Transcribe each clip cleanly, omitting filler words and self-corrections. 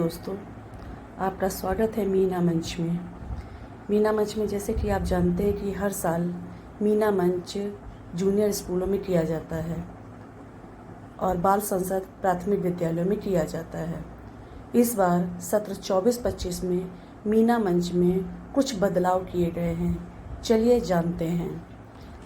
दोस्तों, आपका स्वागत है मीना मंच में। मीना मंच में जैसे कि आप जानते हैं कि हर साल मीना मंच जूनियर स्कूलों में किया जाता है और बाल संसद प्राथमिक विद्यालयों में किया जाता है। इस बार सत्र 24-25 में मीना मंच में कुछ बदलाव किए गए हैं। चलिए जानते हैं।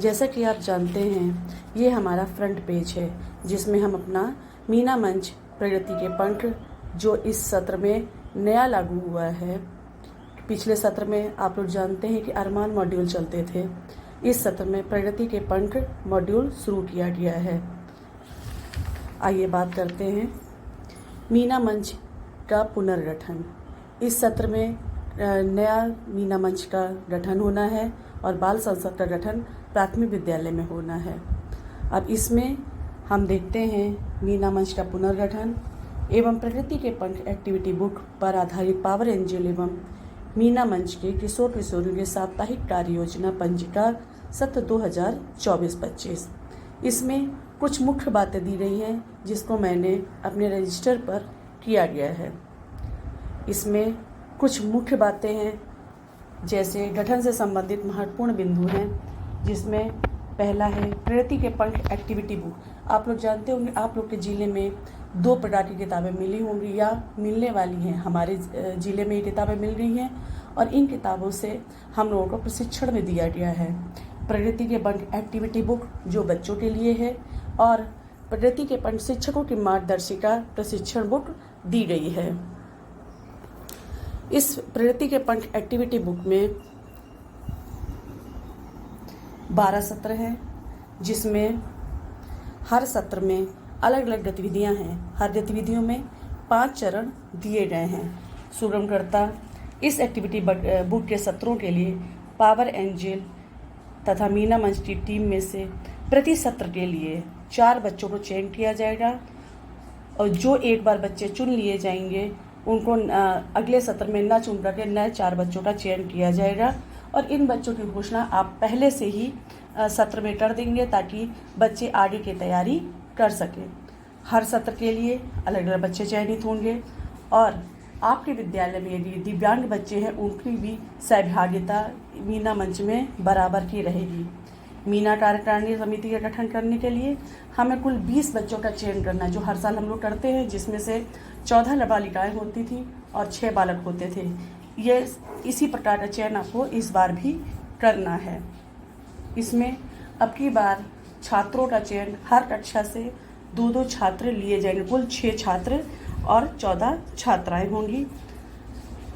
जैसा कि आप जानते हैं, ये हमारा फ्रंट पेज है जिसमें हम अपना मीना मंच प्रगति के पंख जो इस सत्र में नया लागू हुआ है। पिछले सत्र में आप लोग जानते हैं कि अरमान मॉड्यूल चलते थे। इस सत्र में प्रगति के पंख मॉड्यूल शुरू किया गया है। आइए बात करते हैं मीना मंच का पुनर्गठन। इस सत्र में नया मीना मंच का गठन होना है और बाल संसद का गठन प्राथमिक विद्यालय में होना है। अब इसमें हम देखते हैं मीना मंच का पुनर्गठन एवं प्रकृति के पंख एक्टिविटी बुक पर आधारित पावर एंजल एवं मीना मंच के किशोर किशोरियों के साप्ताहिक कार्य योजना पंजिका सत्र 2024-25। इसमें कुछ मुख्य बातें दी गई हैं जिसको मैंने अपने रजिस्टर पर किया गया है। इसमें कुछ मुख्य बातें हैं जैसे गठन से संबंधित महत्वपूर्ण बिंदु हैं, जिसमें पहला है प्रगति के पंख एक्टिविटी बुक। आप लोग जानते होंगे, आप लोग के ज़िले में 2 प्रकार की किताबें मिली होंगी या मिलने वाली हैं। हमारे ज़िले में ये किताबें मिल गई हैं और इन किताबों से हम लोगों को प्रशिक्षण में दिया गया है। प्रगति के पंख एक्टिविटी बुक जो बच्चों के लिए है और प्रगति के पंख शिक्षकों की मार्गदर्शिका प्रशिक्षण बुक दी गई है। इस प्रगति के पंख एक्टिविटी बुक में 12 सत्र हैं, जिसमें हर सत्र में अलग अलग गतिविधियां हैं। हर गतिविधियों में 5 चरण दिए गए हैं। सुगमकर्ता इस एक्टिविटी बुक के सत्रों के लिए पावर एंजल तथा मीना मंच की टीम में से प्रति सत्र के लिए 4 बच्चों को चयन किया जाएगा और जो एक बार बच्चे चुन लिए जाएंगे उनको अगले सत्र में न चुन करके नए 4 बच्चों का चयन किया जाएगा और इन बच्चों की घोषणा आप पहले से ही सत्र में कर देंगे ताकि बच्चे आगे की तैयारी कर सकें। हर सत्र के लिए अलग अलग बच्चे चयनित होंगे और आपके विद्यालय में यदि दिव्यांग बच्चे हैं उनकी भी सहभागिता मीना मंच में बराबर की रहेगी। मीना कार्यकारिणी समिति का गठन करने के लिए हमें कुल 20 बच्चों का चयन करना है, जो हर साल हम लोग करते हैं, जिसमें से 14 बालिकाएँ होती थी और 6 बालक होते थे। ये इसी प्रकार का चयन आपको इस बार भी करना है। इसमें अब की बार छात्रों का चयन हर कक्षा से 2-2 छात्र लिए जाएंगे। कुल 6 छात्र और 14 छात्राएं होंगी।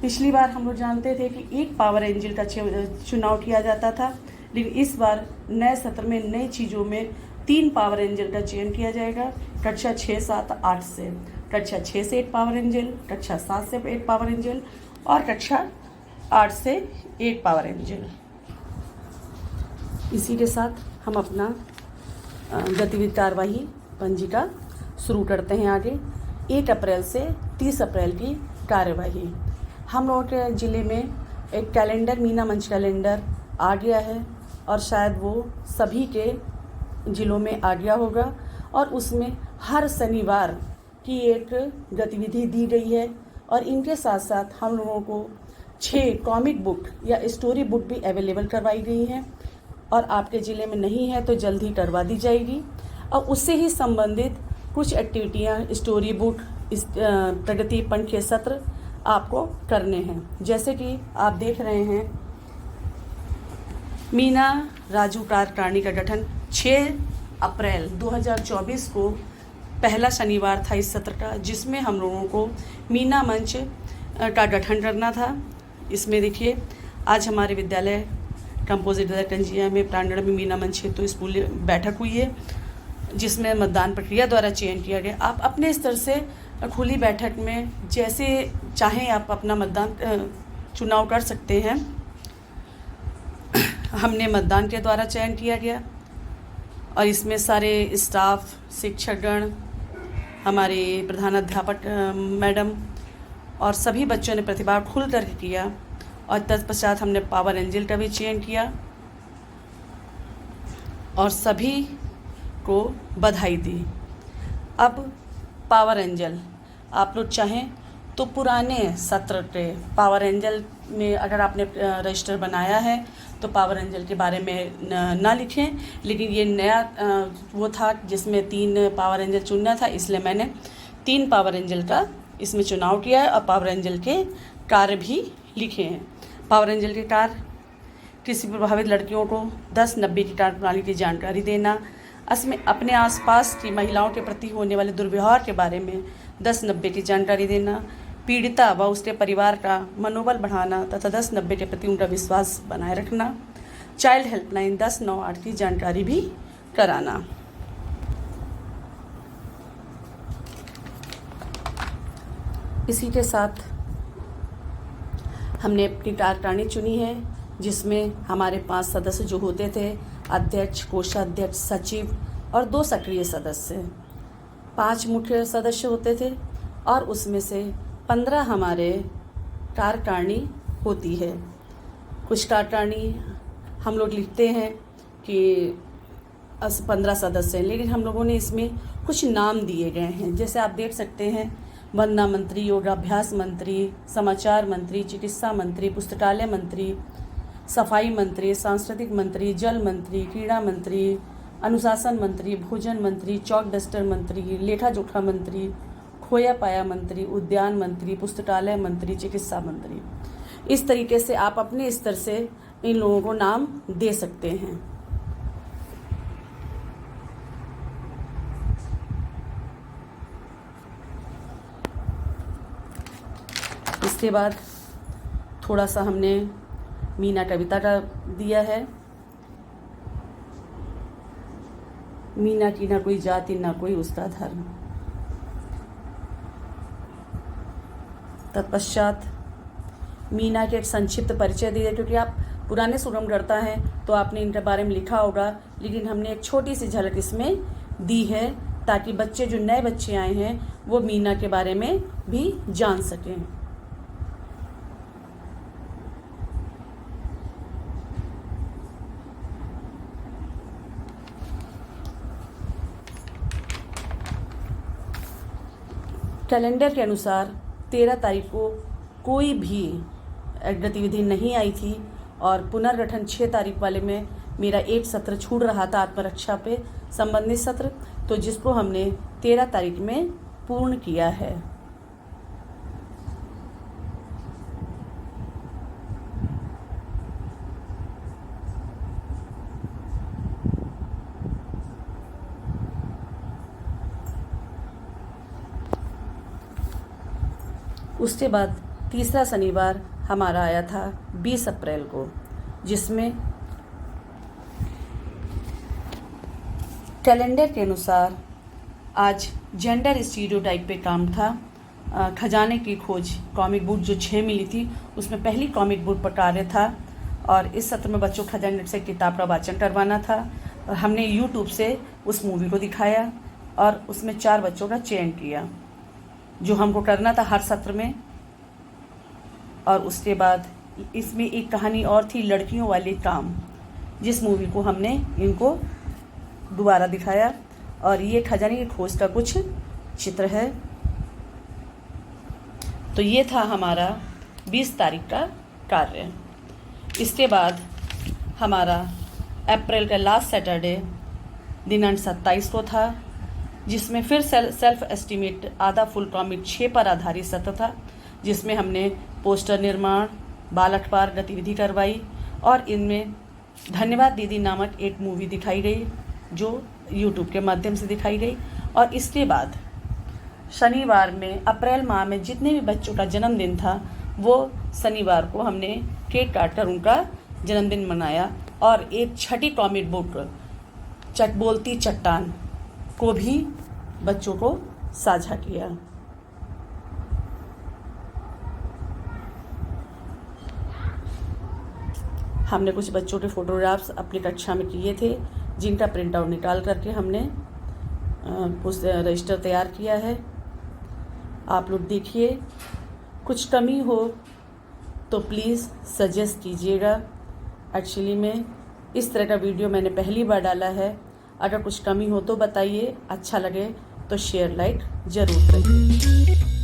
पिछली बार हम लोग जानते थे कि एक पावर एंजल का चुनाव किया जाता था, लेकिन इस बार नए सत्र में नई चीज़ों में 3 पावर एंजल का चयन किया जाएगा। कक्षा 6, 7, 8 से, कक्षा 6 से 1 पावर एंजल, कक्षा 7 से 1 पावर एंजल और कक्षा 8 से 1 पावर एंजल। इसी के साथ हम अपना गतिविधि कार्यवाही पंजिका शुरू करते हैं। आगे 1 अप्रैल से 30 अप्रैल की कार्यवाही। हम लोगों के ज़िले में एक कैलेंडर मीना मंच कैलेंडर आ गया है और शायद वो सभी के ज़िलों में आ गया होगा और उसमें हर शनिवार की एक गतिविधि दी गई है और इनके साथ साथ हम लोगों को 6 कॉमिक बुक या स्टोरी बुक भी अवेलेबल करवाई गई हैं और आपके ज़िले में नहीं है तो जल्द ही करवा दी जाएगी। और उससे ही संबंधित कुछ एक्टिविटियाँ स्टोरी बुक प्रगति पंख के सत्र आपको करने हैं। जैसे कि आप देख रहे हैं, मीना राजू कार्यकारिणी का गठन 6 अप्रैल 2024 को पहला शनिवार था इस सत्र का, जिसमें हम लोगों को मीना मंच का गठन करना था। इसमें देखिए, आज हमारे विद्यालय कंपोजिट कंजिया में प्रांगण में मीना मंच हेतु स्कूल बैठक हुई है, जिसमें मतदान प्रक्रिया द्वारा चयन किया गया। आप अपने स्तर से खुली बैठक में जैसे चाहें आप अपना मतदान चुनाव कर सकते हैं। हमने मतदान के द्वारा चयन किया गया और इसमें सारे स्टाफ, शिक्षकगण, हमारे प्रधानाध्यापक मैडम और सभी बच्चों ने प्रतिभा खुल कर किया और तत्पश्चात हमने पावर एंजल का भी चयन किया और सभी को बधाई दी। अब पावर एंजल आप लोग चाहें तो पुराने सत्र के पावर एंजल में अगर आपने रजिस्टर बनाया है तो पावर एंजल के बारे में ना लिखें, लेकिन ये नया वो था जिसमें 3 पावर एंजल चुनना था, इसलिए मैंने 3 पावर एंजल का इसमें चुनाव किया है और पावर एंजल के कार्य भी लिखे हैं। पावर एंजल के कार्य: किसी प्रभावित लड़कियों को 10-90 की कार्य प्रणाली की जानकारी देना, अपने आसपास की महिलाओं के प्रति होने वाले दुर्व्यवहार के बारे में 10-90 की जानकारी देना, पीड़िता व उसके परिवार का मनोबल बढ़ाना तथा 10-90 के प्रति उनका विश्वास बनाए रखना, चाइल्ड हेल्पलाइन 1098 की जानकारी भी कराना। इसी के साथ हमने अपनी कार्यकारिणी चुनी है, जिसमें हमारे 5 सदस्य जो होते थे, अध्यक्ष, कोषाध्यक्ष, सचिव और 2 सक्रिय सदस्य, 5 मुख्य सदस्य होते थे और उसमें से 15 हमारे कार्यकारिणी होती है। कुछ कार्यकारिणी हम लोग लिखते हैं कि 15 सदस्य हैं, लेकिन हम लोगों ने इसमें कुछ नाम दिए गए हैं। जैसे आप देख सकते हैं, वंदना मंत्री, योगाभ्यास मंत्री, समाचार मंत्री, चिकित्सा मंत्री, पुस्तकालय मंत्री, सफाई मंत्री, सांस्कृतिक मंत्री, जल मंत्री, क्रीड़ा मंत्री, अनुशासन मंत्री, भोजन मंत्री, चौक डस्टर मंत्री, लेखा जोखा मंत्री, खोया पाया मंत्री, उद्यान मंत्री, पुस्तकालय मंत्री, चिकित्सा मंत्री। इस तरीके से आप अपने स्तर से इन लोगों को नाम दे सकते हैं। इसके बाद थोड़ा सा हमने मीना कविता का दिया है। मीना की ना कोई जाति ना कोई उसका धर्म। तत्पश्चात मीना के एक संक्षिप्त परिचय दिया, क्योंकि आप पुराने सुगमगढ़ता हैं तो आपने इनके बारे में लिखा होगा, लेकिन हमने एक छोटी सी झलक इसमें दी है ताकि बच्चे, जो नए बच्चे आए हैं, वो मीना के बारे में भी जान सकें। कैलेंडर के अनुसार 13 तारीख को कोई भी गतिविधि नहीं आई थी और पुनर्गठन 6 तारीख वाले में मेरा एक सत्र छूट रहा था, आत्मरक्षा पे संबंधित सत्र, तो जिसको हमने 13 तारीख में पूर्ण किया है। उसके बाद तीसरा शनिवार हमारा आया था 20 अप्रैल को, जिसमें कैलेंडर के अनुसार आज जेंडर स्टीरियोटाइप पे काम था। खजाने की खोज कॉमिक बुक जो 6 मिली थी, उसमें पहली कॉमिक बुक पर कार्य था और इस सत्र में बच्चों को खजाने से किताब का वाचन करवाना था। और हमने यूट्यूब से उस मूवी को दिखाया और उसमें 4 बच्चों का चयन किया, जो हमको करना था हर सत्र में। और उसके बाद इसमें एक कहानी और थी, लड़कियों वाले काम, जिस मूवी को हमने इनको दोबारा दिखाया। और ये खजाने की खोज का कुछ चित्र है। तो ये था हमारा 20 तारीख का कार्य। इसके बाद हमारा अप्रैल का लास्ट सैटरडे दिनांक 27 को था, जिसमें फिर सेल्फ एस्टीमेट आधा फुल कॉमिक 6 पर आधारित सत्र था, जिसमें हमने पोस्टर निर्माण, बाल अखबार गतिविधि करवाई और इनमें धन्यवाद दीदी नामक एक मूवी दिखाई गई, जो यूट्यूब के माध्यम से दिखाई गई। और इसके बाद शनिवार में अप्रैल माह में जितने भी बच्चों का जन्मदिन था, वो शनिवार को हमने केक काटकर उनका जन्मदिन मनाया और एक छठी कॉमिक बुक बोलती चट्टान को भी बच्चों को साझा किया। हमने कुछ बच्चों के फोटोग्राफ्स अपनी कक्षा में किए थे, जिनका प्रिंट आउट निकाल करके हमने रजिस्टर तैयार किया है। आप लोग देखिए, कुछ कमी हो तो प्लीज़ सजेस्ट कीजिएगा। एक्चुअली में इस तरह का वीडियो मैंने पहली बार डाला है। अगर कुछ कमी हो तो बताइए, अच्छा लगे तो शेयर लाइक ज़रूर करिए।